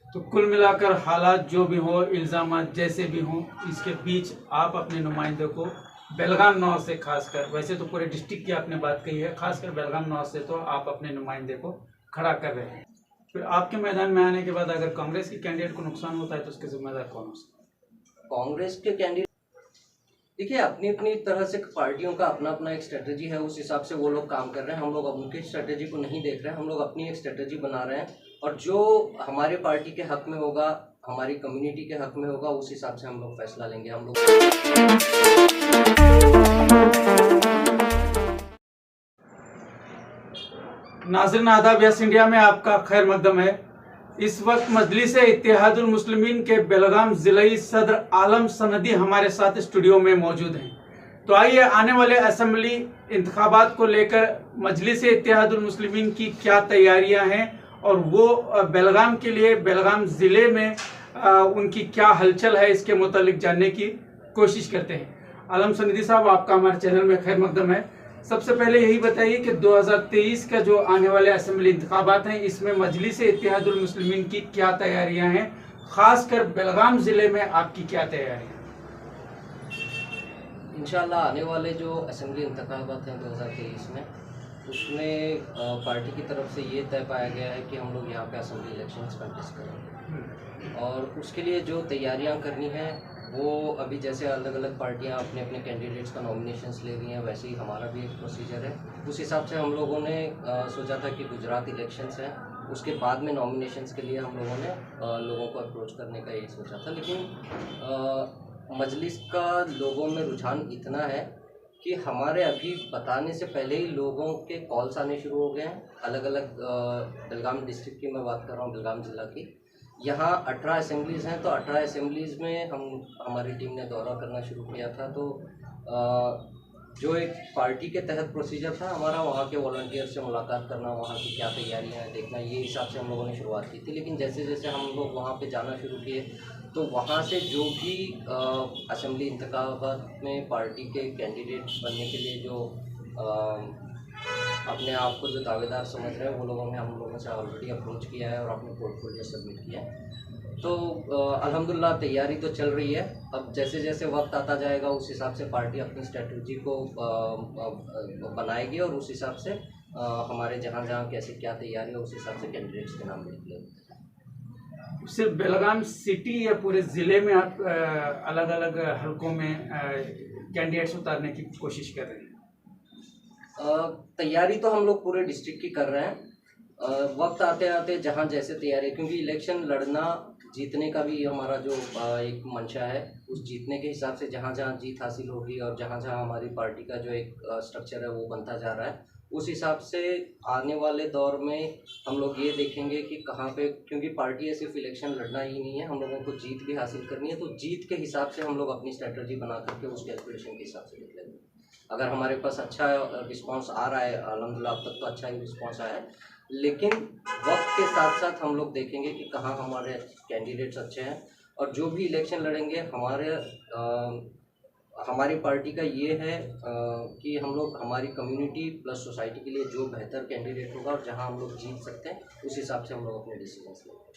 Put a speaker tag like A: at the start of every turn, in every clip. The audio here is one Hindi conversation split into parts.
A: तो कुल मिलाकर हालात जो भी हो, इल्ज़ामात जैसे भी हों, इसके बीच आप अपने नुमाइंदों को बेलगाम नॉर्थ से खासकर, वैसे तो पूरे डिस्ट्रिक्ट की आपने बात कही है, खासकर बेलगाम नॉर्थ से तो आप अपने नुमाइंदे को खड़ा कर रहे हैं। फिर आपके मैदान में आने के बाद अगर कांग्रेस के कैंडिडेट को नुकसान होता है तो उसके जिम्मेदार कौन हो सकता है?
B: कांग्रेस के कैंडिडेट देखिए, अपनी अपनी तरह से पार्टियों का अपना अपना एक स्ट्रेटजी है, उस हिसाब से वो लोग काम कर रहे हैं। हम लोग अब उनकी स्ट्रेटजी को नहीं देख रहे हैं, हम लोग अपनी एक स्ट्रेटजी बना रहे हैं और जो हमारे पार्टी के हक में होगा, हमारी कम्युनिटी के हक में होगा, उस हिसाब से हम लोग फैसला लेंगे। हम लोग
A: नाज़रीन आदाब, यस इंडिया में आपका खैर मकदम है। इस वक्त मजलिस इत्तेहादुल मुस्लिमीन के बेलगाम जिलाई सदर आलम सनदी हमारे साथ स्टूडियो में मौजूद हैं। तो आइए, आने वाले असेंबली इंतखाबात को लेकर मजलिस इत्तेहादुल मुस्लिमीन की क्या तैयारियां हैं और वो बेलगाम के लिए, बेलगाम ज़िले में उनकी क्या हलचल है, इसके मुतालिक जानने की कोशिश करते हैं। आलम सनदी साहब, आपका हमारे चैनल में खैर मकदम है। सबसे पहले यही बताइए कि 2023 का जो आने वाले असेंबली इंतखाबात हैं, इसमें मजलिस इत्तेहादुल मुस्लिमीन की क्या तैयारियां हैं, खासकर बेलगाम ज़िले में आपकी क्या तैयारियां?
B: इंशाल्लाह आने वाले जो असेंबली इंतखाबात हैं 2023 में, उसमें पार्टी की तरफ से ये तय पाया गया है कि हम लोग यहाँ पे असेंबली इलेक्शंस कंटेस्ट करेंगे और उसके लिए जो तैयारियाँ करनी है वो अभी जैसे अलग अलग पार्टियाँ अपने अपने कैंडिडेट्स का नॉमिनेशंस ले रही हैं, वैसे ही हमारा भी एक प्रोसीजर है। उस हिसाब से हम लोगों ने सोचा था कि गुजरात इलेक्शंस है, उसके बाद में नॉमिनेशंस के लिए हम लोगों ने लोगों को अप्रोच करने का यही सोचा था। लेकिन मजलिस का लोगों में रुझान इतना है कि हमारे अभी बताने से पहले ही लोगों के कॉल्स आने शुरू हो गए हैं। अलग अलग बेलगाम डिस्ट्रिक्ट की मैं बात कर रहा हूँ, बेलगाम ज़िला की। यहाँ 18 असेंबलीज़ हैं, तो 18 असेंबलीज़ में हमारी टीम ने दौरा करना शुरू किया था। तो जो एक पार्टी के तहत प्रोसीजर था हमारा, वहाँ के वॉलंटियर से मुलाकात करना, वहाँ की क्या तैयारियाँ हैं देखना, ये हिसाब से हम लोगों ने शुरुआत की थी। लेकिन जैसे जैसे हम लोग वहाँ पे जाना शुरू किए तो वहाँ से जो भी असेंबली इंतखाबात में पार्टी के कैंडिडेट बनने के लिए जो अपने आप को जो दावेदार समझ रहे हैं, वो लोगों ने हम लोगों से ऑलरेडी अप्रोच किया है और अपने पोर्टफोलियो सबमिट किया है। तो अल्हम्दुलिल्लाह तैयारी तो चल रही है। अब जैसे जैसे वक्त आता जाएगा उस हिसाब से पार्टी अपनी स्ट्रेटजी को बनाएगी और उस हिसाब से हमारे जहाँ जहाँ कैसे क्या तैयारी है उस हिसाब से कैंडिडेट्स के नाम निकलेंगे।
A: सिर्फ बेलगाम सिटी या पूरे ज़िले में आप अलग अलग हलकों में कैंडिडेट्स उतारने की कोशिश कर रहे हैं?
B: तैयारी तो हम लोग पूरे डिस्ट्रिक्ट की कर रहे हैं। वक्त आते आते जहाँ जैसे तैयारी, क्योंकि इलेक्शन लड़ना जीतने का भी हमारा जो एक मंशा है, उस जीतने के हिसाब से जहाँ जहाँ जीत हासिल होगी और जहाँ जहाँ हमारी पार्टी का जो एक स्ट्रक्चर है वो बनता जा रहा है, उस हिसाब से आने वाले दौर में हम लोग ये देखेंगे कि कहाँ पे, क्योंकि पार्टी है सिर्फ इलेक्शन लड़ना ही नहीं है, हम लोगों को जीत भी हासिल करनी है। तो जीत के हिसाब से हम लोग अपनी स्ट्रेटजी बना करके उस कैलकुलेशन के हिसाब से निकलेंगे। अगर हमारे पास अच्छा रिस्पांस आ रहा है, अल्हम्दुलिल्लाह अब तक तो अच्छा ही रिस्पांस आया है, लेकिन वक्त के साथ साथ हम लोग देखेंगे कि कहाँ हमारे कैंडिडेट्स अच्छे हैं और जो भी इलेक्शन लड़ेंगे हमारी पार्टी का ये है कि हम लोग हमारी कम्युनिटी प्लस सोसाइटी के लिए जो बेहतर कैंडिडेट होगा और जहाँ हम लोग जीत सकते हैं उस हिसाब से हम लोग अपने डिसीजंस लेंगे।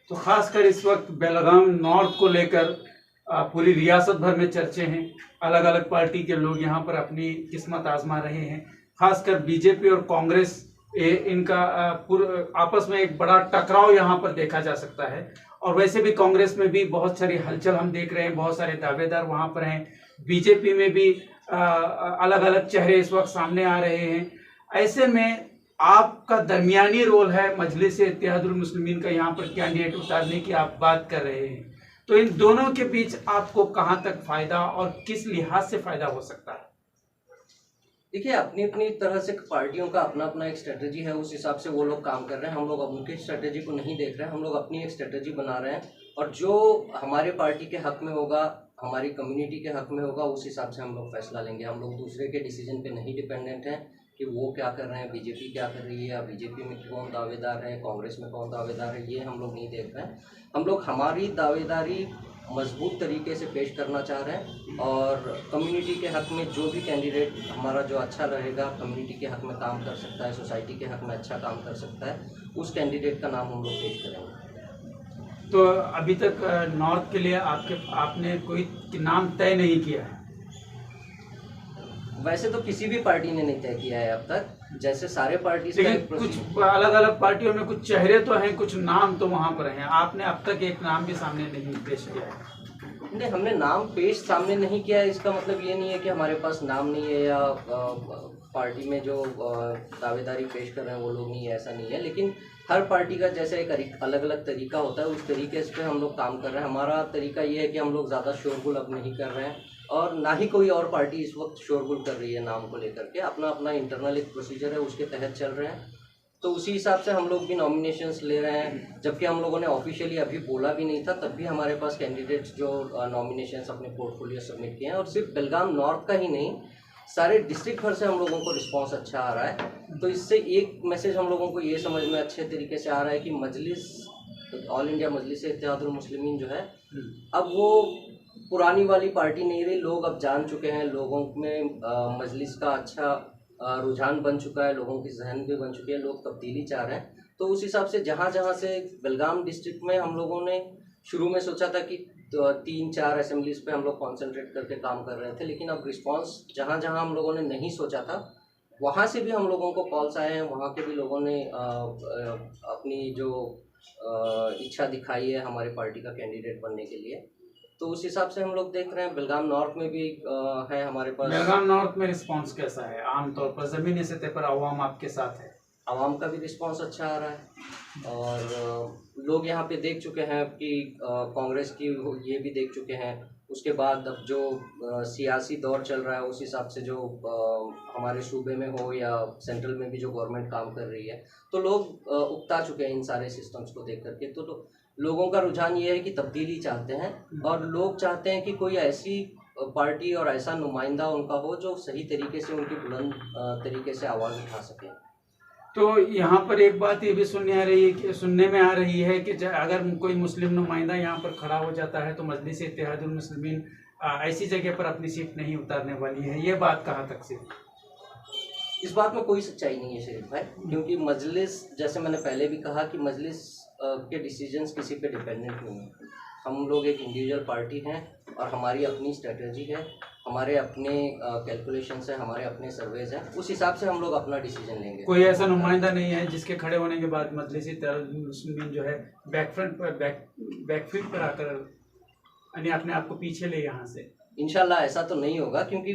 A: तो खासकर इस वक्त बेलगाम नॉर्थ को लेकर पूरी रियासत भर में चर्चे हैं। अलग अलग पार्टी के लोग यहाँ पर अपनी किस्मत आजमा रहे हैं। खासकर बीजेपी और कांग्रेस, इनका आपस में एक बड़ा टकराव यहाँ पर देखा जा सकता है। और वैसे भी कांग्रेस में भी बहुत सारी हलचल हम देख रहे हैं, बहुत सारे दावेदार वहाँ पर हैं। बीजेपी में भी अलग अलग चेहरे इस वक्त सामने आ रहे हैं। ऐसे में आपका दरमियानी रोल है, मजलिस इत्तेहादुल मुस्लिमीन का यहाँ पर कैंडिडेट उतारने की आप बात कर रहे हैं, तो इन दोनों के बीच आपको कहाँ तक फायदा और किस लिहाज से फायदा हो सकता है?
B: देखिए, अपनी अपनी तरह से पार्टियों का अपना अपना एक स्ट्रेटजी है, उस हिसाब से वो लोग काम कर रहे हैं। हम लोग अब उनकी स्ट्रेटजी को नहीं देख रहे हैं, हम लोग अपनी एक स्ट्रेटजी बना रहे हैं और जो हमारे पार्टी के हक में होगा, हमारी कम्युनिटी के हक में होगा, उस हिसाब से हम लोग फैसला लेंगे। हम लोग दूसरे के डिसीजन पे नहीं डिपेंडेंट हैं कि वो क्या कर रहे हैं, बीजेपी क्या कर रही है या बीजेपी में कौन दावेदार है, कांग्रेस में कौन दावेदार है, ये हम लोग नहीं देख रहे हैं। हम लोग हमारी दावेदारी मजबूत तरीके से पेश करना चाह रहे हैं और कम्युनिटी के हक में जो भी कैंडिडेट हमारा जो अच्छा रहेगा, कम्युनिटी के हक में काम कर सकता है, सोसाइटी के हक में अच्छा काम कर सकता है, उस कैंडिडेट का नाम हम लोग पेश करेंगे।
A: तो अभी तक नॉर्थ के लिए आपने कोई नाम तय नहीं किया है?
B: वैसे तो किसी भी पार्टी ने नहीं तय किया है अब तक, जैसे सारे पार्टी का
A: लेकिन कुछ अलग अलग पार्टियों में कुछ चेहरे तो हैं, कुछ नाम तो वहां पर हैं। आपने अब तक एक नाम भी सामने नहीं पेश किया है।
B: नहीं, हमने नाम पेश सामने नहीं किया है, इसका मतलब ये नहीं है कि हमारे पास नाम नहीं है या पार्टी में जो दावेदारी पेश कर रहे हैं वो लोग नहीं है, ऐसा नहीं है। लेकिन हर पार्टी का जैसे एक अलग अलग तरीका होता है, उस तरीके से हम लोग काम कर रहे हैं। हमारा तरीका ये है कि हम लोग ज़्यादा शोरगुल अब नहीं कर रहे हैं, और ना ही कोई और पार्टी इस वक्त शोरगुल कर रही है नाम को लेकर के। अपना अपना इंटरनल एक प्रोसीजर है, उसके तहत चल रहे हैं। तो उसी हिसाब से हम लोग भी नॉमिनेशंस ले रहे हैं, जबकि हम लोगों ने ऑफिशियली अभी बोला भी नहीं था, तब भी हमारे पास कैंडिडेट्स जो नॉमिनेशंस अपने पोर्टफोलियो सबमिट किए हैं। और सिर्फ बेलगाम नॉर्थ का ही नहीं, सारे डिस्ट्रिक्ट भर से हम लोगों को रिस्पांस अच्छा आ रहा है। तो इससे एक मैसेज हम लोगों को ये समझ में अच्छे तरीके से आ रहा है कि मजलिस, ऑल इंडिया मजलिस इत्तेहादुल मुस्लिमीन जो है, अब वो पुरानी वाली पार्टी नहीं रही। लोग अब जान चुके हैं, लोगों में मजलिस का अच्छा रुझान बन चुका है, लोगों की जहन भी बन चुकी है, लोग तब्दीली चाह रहे हैं। तो उस हिसाब से जहाँ जहाँ से बेलगाम डिस्ट्रिक्ट में हम लोगों ने शुरू में सोचा था कि 3-4 असेंबलीज पे हम लोग कॉन्सेंट्रेट करके काम कर रहे थे, लेकिन अब रिस्पांस जहाँ जहाँ हम लोगों ने नहीं सोचा था वहाँ से भी हम लोगों को कॉल्स आए हैं। वहाँ के भी लोगों ने अपनी जो इच्छा दिखाई है हमारी पार्टी का कैंडिडेट बनने के लिए। तो उस हिसाब से हम लोग देख रहे हैं। बेलगाम नॉर्थ में भी है हमारे पास।
A: बेलगाम नॉर्थ में रिस्पांस कैसा है? आमतौर पर जमीनी सतह पर आवाम आपके साथ है?
B: आवाम का भी रिस्पांस अच्छा आ रहा है, और लोग यहाँ पे देख चुके हैं कि कांग्रेस की ये भी देख चुके हैं। उसके बाद अब जो सियासी दौर चल रहा है, उस हिसाब से जो हमारे सूबे में हो या सेंट्रल में भी जो गवर्नमेंट काम कर रही है, तो लोग उकता चुके हैं इन सारे सिस्टम्स को देख करके। तो लोगों का रुझान ये है कि तब्दीली चाहते हैं, और लोग चाहते हैं कि कोई ऐसी पार्टी और ऐसा नुमाइंदा उनका हो जो सही तरीके से उनकी बुलंद तरीके से आवाज़ उठा सके।
A: तो यहाँ पर एक बात ये भी सुनने में आ रही है कि अगर कोई मुस्लिम नुमाइंदा यहाँ पर खड़ा हो जाता है तो मजलिस इत्तेहादुल मुस्लिमीन ऐसी जगह पर अपनी सीट नहीं उतारने वाली है। ये बात कहाँ तक से?
B: इस बात में कोई सच्चाई नहीं है शरीफ भाई, क्योंकि मजलिस, जैसे मैंने पहले भी कहा कि मजलिस के डिसीजंस किसी पे डिपेंडेंट नहीं है। हम लोग एक इंडिविजुअल पार्टी हैं, और हमारी अपनी स्ट्रेटजी है, हमारे अपने कैलकुलेशंस हैं, हमारे अपने सर्वेज हैं। उस हिसाब से हम लोग अपना डिसीजन लेंगे।
A: कोई ऐसा नुमाइंदा नहीं है जिसके खड़े होने के बाद मजलिस इत्तेहादुल मुस्लिमीन जो है बैकफील्ड पर आकर यानी अपने आप को पीछे ले यहाँ से?
B: इंशाल्लाह ऐसा तो नहीं होगा, क्योंकि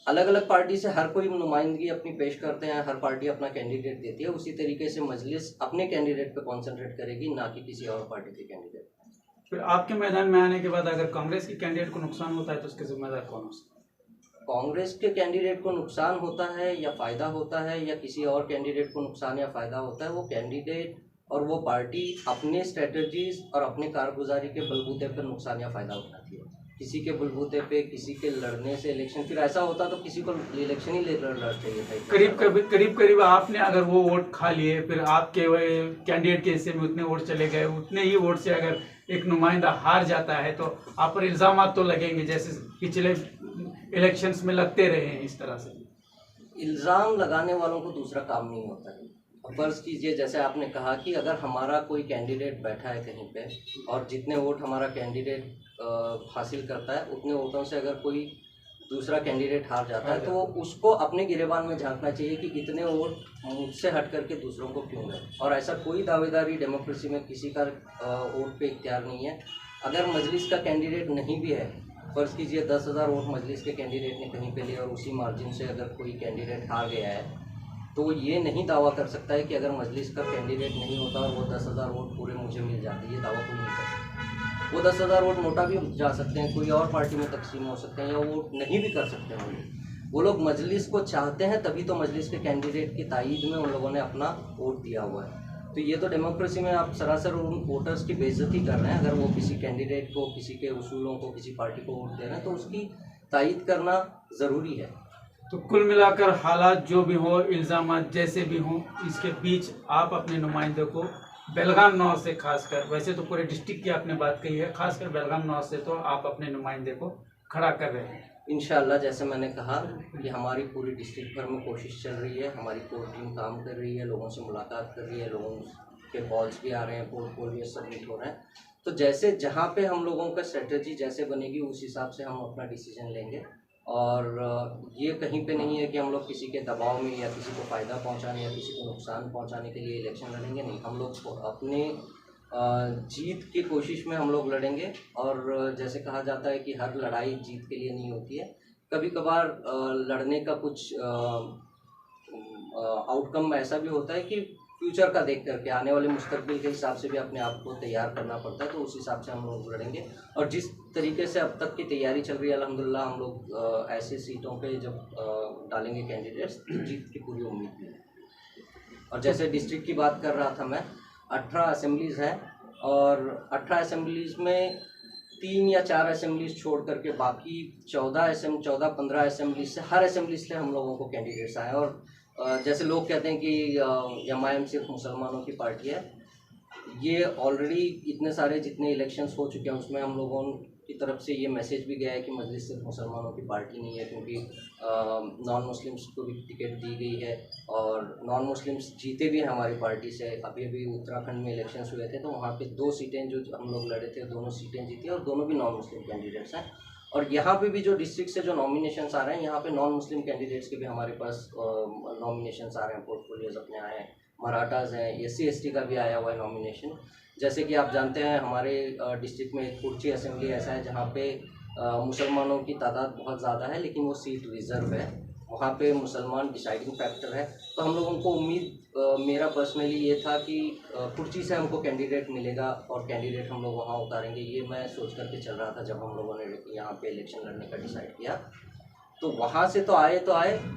B: अलग अलग पार्टी से हर कोई नुमाइंदगी अपनी पेश करते हैं, हर पार्टी अपना कैंडिडेट देती है। उसी तरीके से मजलिस अपने कैंडिडेट पे कॉन्सेंट्रेट करेगी, ना कि किसी और पार्टी के कैंडिडेट।
A: फिर आपके मैदान में आने के बाद अगर कांग्रेस के कैंडिडेट को नुकसान होता है तो उसके जिम्मेदार कौन हो सकता है?
B: कांग्रेस के कैंडिडेट को नुकसान होता है या फ़ायदा होता है, या किसी और कैंडिडेट को नुकसान या फ़ायदा होता है, वो कैंडिडेट और वो पार्टी अपने स्ट्रेटजीज और अपने कारगुजारी के बलबूते पर नुकसान या फ़ायदा उठाती है। किसी के बलबूते पे, किसी के लड़ने से इलेक्शन, फिर ऐसा होता तो किसी को इलेक्शन ही लड़ना चाहिए था।
A: करीब आपने अगर वो वोट खा लिए, फिर आपके कैंडिडेट के हिस्से में उतने वोट चले गए, उतने ही वोट से अगर एक नुमाइंदा हार जाता है तो आप पर इल्ज़ाम तो लगेंगे, जैसे पिछले इलेक्शंस में लगते रहे हैं। इस तरह से
B: इल्ज़ाम लगाने वालों को दूसरा काम नहीं होता है। फर्ज कीजिए, जैसे आपने कहा कि अगर हमारा कोई कैंडिडेट बैठा है कहीं पे, और जितने वोट हमारा कैंडिडेट हासिल करता है, उतने वोटों से अगर कोई दूसरा कैंडिडेट हार जाता है, तो वो उसको अपने गिरेबान में झांकना चाहिए कि इतने वोट मुझसे हट करके दूसरों को क्यों गए। और ऐसा कोई दावेदारी डेमोक्रेसी में किसी का वोट पे इख्तियार नहीं है। अगर मजलिस का कैंडिडेट नहीं भी है, फ़र्ज़ कीजिए 10,000 वोट मजलिस के कैंडिडेट ने कहीं पे लिए, और उसी मार्जिन से अगर कोई कैंडिडेट हार गया है, तो वो ये नहीं दावा कर सकता है कि अगर मजलिस का कैंडिडेट नहीं होता और वो 10,000 वोट पूरे मुझे मिल जाते। ये दावा कोई नहीं कर सकता। वो 10,000 वोट नोटा भी जा सकते हैं, कोई और पार्टी में तकसीम हो सकते हैं, या वोट नहीं भी कर सकते हैं। वो लोग मजलिस को चाहते हैं, तभी तो मजलिस के कैंडिडेट की तायीद में उन लोगों ने अपना वोट दिया हुआ है। तो ये तो डेमोक्रेसी में आप सरासर उन वोटर्स की बेइज्जती कर रहे हैं। अगर वो किसी कैंडिडेट को, किसी के उसूलों को, किसी पार्टी को वोट दे रहे हैं, तो उसकी तायीद करना ज़रूरी है।
A: तो कुल मिलाकर हालात जो भी हो, इल्ज़ाम जैसे भी हों, इसके बीच आप अपने नुमाइंदे को बेलगाम नॉर्थ से, खासकर, वैसे तो पूरे डिस्ट्रिक्ट की आपने बात कही है, खासकर बेलगाम नॉर्थ से तो आप अपने नुमाइंदे को खड़ा कर रहे हैं।
B: इंशाल्लाह, जैसे मैंने कहा कि हमारी पूरी डिस्ट्रिक्ट भर में कोशिश चल रही है, हमारी कोर टीम काम कर रही है, लोगों से मुलाकात कर रही है, लोगों के कॉल्स भी आ रहे हैं, पोल भी सबमिट हो रहे हैं। तो जैसे जहाँ पे हम लोगों का स्ट्रेटजी जैसे बनेगी उस हिसाब से हम अपना डिसीजन लेंगे। और ये कहीं पे नहीं है कि हम लोग किसी के दबाव में या किसी को फ़ायदा पहुंचाने या किसी को नुकसान पहुंचाने के लिए इलेक्शन लड़ेंगे, नहीं। हम लोग अपने जीत की कोशिश में हम लोग लड़ेंगे। और जैसे कहा जाता है कि हर लड़ाई जीत के लिए नहीं होती है, कभी कभार लड़ने का कुछ आउटकम ऐसा भी होता है कि फ्यूचर का देख करके आने वाले मुस्तकबिल के हिसाब से भी अपने आप को तैयार करना पड़ता है। तो उस हिसाब से हम लोग लड़ेंगे। और जिस तरीके से अब तक की तैयारी चल रही है अल्हम्दुलिल्लाह, हम लोग ऐसे सीटों पे जब डालेंगे कैंडिडेट्स तो जीत की पूरी उम्मीद भी है। और जैसे डिस्ट्रिक्ट की बात कर रहा था मैं, 18 असेंबलीज़ हैं और 18 असेंबलीज़ में 3 या 4 असेंबलीज़ छोड़ करके बाकी 14-15 असेंबलीज से, हर असेंबली से हम लोगों को कैंडिडेट्स आए। और जैसे लोग कहते हैं कि एमआईएम सिर्फ मुसलमानों की पार्टी है, ये ऑलरेडी इतने सारे जितने इलेक्शंस हो चुके हैं उसमें हम लोगों की तरफ से ये मैसेज भी गया है कि मजलिस सिर्फ मुसलमानों की पार्टी नहीं है, क्योंकि नॉन मुस्लिम्स को भी टिकट दी गई है और नॉन मुस्लिम्स जीते भी हैं हमारी पार्टी से। अभी उत्तराखंड में इलेक्शंस हुए थे तो वहाँ पे 2 सीटें जो हम लोग लड़े थे, दोनों सीटें जीती और दोनों भी नॉन मुस्लिम कैंडिडेट्स हैं। और यहाँ पे भी जो डिस्ट्रिक्ट से जो नॉमिनेशंस आ रहे हैं, यहाँ पे नॉन मुस्लिम कैंडिडेट्स के भी हमारे पास नॉमिनेशंस आ रहे हैं, पोर्टफोलियोज अपने आए हैं। मराठास हैं, SC/ST का भी आया हुआ है नॉमिनेशन। जैसे कि आप जानते हैं हमारे डिस्ट्रिक्ट में कुर्ची असेंबली ऐसा है जहाँ पे मुसलमानों की तादाद बहुत ज़्यादा है, लेकिन वो सीट रिज़र्व है, वहाँ पे मुसलमान डिसाइडिंग फैक्टर है। तो हम लोगों को उम्मीद, मेरा पर्सनली ये था कि कुर्ची से हमको कैंडिडेट मिलेगा और कैंडिडेट हम लोग वहाँ उतारेंगे। ये मैं सोच करके चल रहा था जब हम लोगों ने यहाँ पे इलेक्शन लड़ने का डिसाइड किया। तो वहाँ से तो आए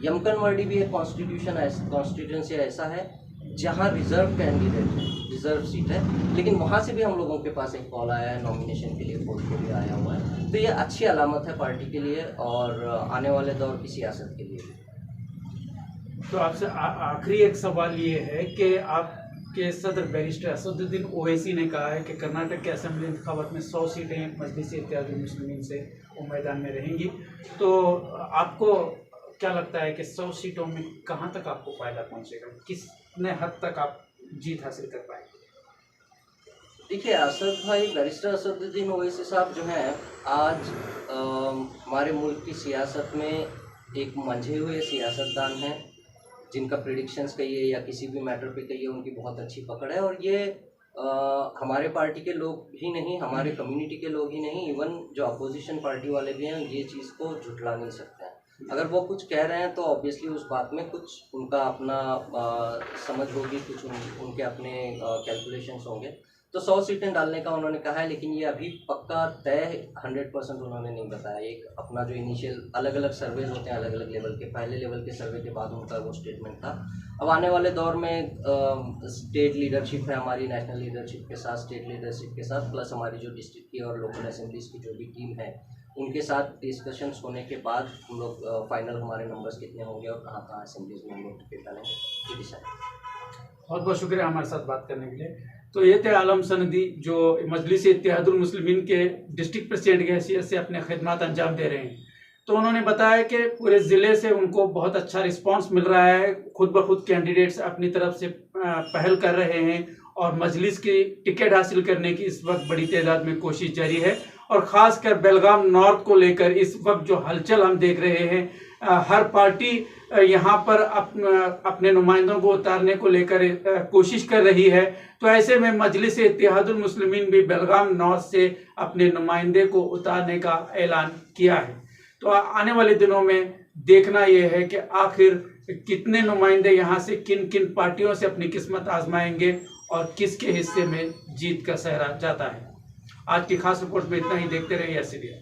B: यमकनमर्डी भी एक कॉन्स्टिट्यूंसी ऐसा है जहाँ रिज़र्व कैंडिडेट है, रिज़र्व सीट है, लेकिन वहाँ से भी हम लोगों के पास एक कॉल आया है नॉमिनेशन के लिए, पोर्टफोलियो आया हुआ है। तो ये अच्छी अलामत है पार्टी के लिए और आने वाले दौर की सियासत के लिए।
A: तो आपसे आखिरी एक सवाल ये है कि आपके सदर बैरिस्टर असदुद्दीन ओवैसी ने कहा है कि कर्नाटक के असेंबली इंतखाबात में 100 सीटें मजलिस इत्तेहादुल मुस्लिमीन से वो मैदान में रहेंगी। तो आपको क्या लगता है कि 100 सीटों में कहाँ तक आपको फ़ायदा पहुँचेगा, कितने हद तक आप जीत हासिल कर पाएंगे?
B: देखिए, असद भाई, बैरिस्टर असदुद्दीन ओवैसी साहब जो हैं, आज हमारे मुल्क की सियासत में एक मंझे हुए सियासतदान हैं जिनका प्रिडिक्शंस कहिए या किसी भी मैटर पे कहिए उनकी बहुत अच्छी पकड़ है। और ये हमारे पार्टी के लोग ही नहीं, हमारे कम्युनिटी के लोग ही नहीं, इवन जो अपोजिशन पार्टी वाले भी हैं ये चीज़ को झुठला नहीं सकते हैं। अगर वो कुछ कह रहे हैं तो ऑब्वियसली उस बात में कुछ उनका अपना समझ होगी, कुछ उनके अपने कैलकुलेशंस होंगे। तो 100 सीटें डालने का उन्होंने कहा है, लेकिन ये अभी पक्का तय 100% उन्होंने नहीं बताया। एक अपना जो इनिशियल अलग अलग सर्वेज होते हैं अलग अलग लेवल के, पहले लेवल के सर्वे के बाद उनका वो स्टेटमेंट था। अब आने वाले दौर में स्टेट लीडरशिप है हमारी, नेशनल लीडरशिप के साथ, स्टेट लीडरशिप के साथ, प्लस हमारी जो डिस्ट्रिक्ट की और लोकल असेंबलीज की जो भी टीम है उनके साथ डिस्कशंस होने के बाद हम लोग फाइनल हमारे नंबर्स कितने होंगे और कहाँ कहाँ असेंबलीज में हम लोग टिकट डालेंगे ये डिसाइड।
A: बहुत बहुत शुक्रिया हमारे साथ बात करने के लिए। तो ये थे आलम सनदी जो मजलिस इत्तेहादुल मुस्लिमीन के डिस्ट्रिक्ट प्रेसिडेंट की हैसियत से अपने खिदमत अंजाम दे रहे हैं। तो उन्होंने बताया कि पूरे ज़िले से उनको बहुत अच्छा रिस्पांस मिल रहा है, खुद ब खुद कैंडिडेट्स अपनी तरफ से पहल कर रहे हैं और मजलिस की टिकट हासिल करने की इस वक्त बड़ी तादाद में कोशिश जारी है। और ख़ासकर बेलगाम नॉर्थ को लेकर इस वक्त जो हलचल हम देख रहे हैं, हर पार्टी यहाँ पर अपने नुमाइंदों को उतारने को लेकर कोशिश कर रही है। तो ऐसे में मजलिस इत्तेहादुल मुस्लिमीन भी बेलगाम नॉर्थ से अपने नुमाइंदे को उतारने का ऐलान किया है। तो आने वाले दिनों में देखना यह है कि आखिर कितने नुमाइंदे यहाँ से किन किन पार्टियों से अपनी किस्मत आजमाएंगे और किसके हिस्से में जीत का सहरा जाता है। आज की खास रिपोर्ट में इतना ही। देखते रहिए SCDI।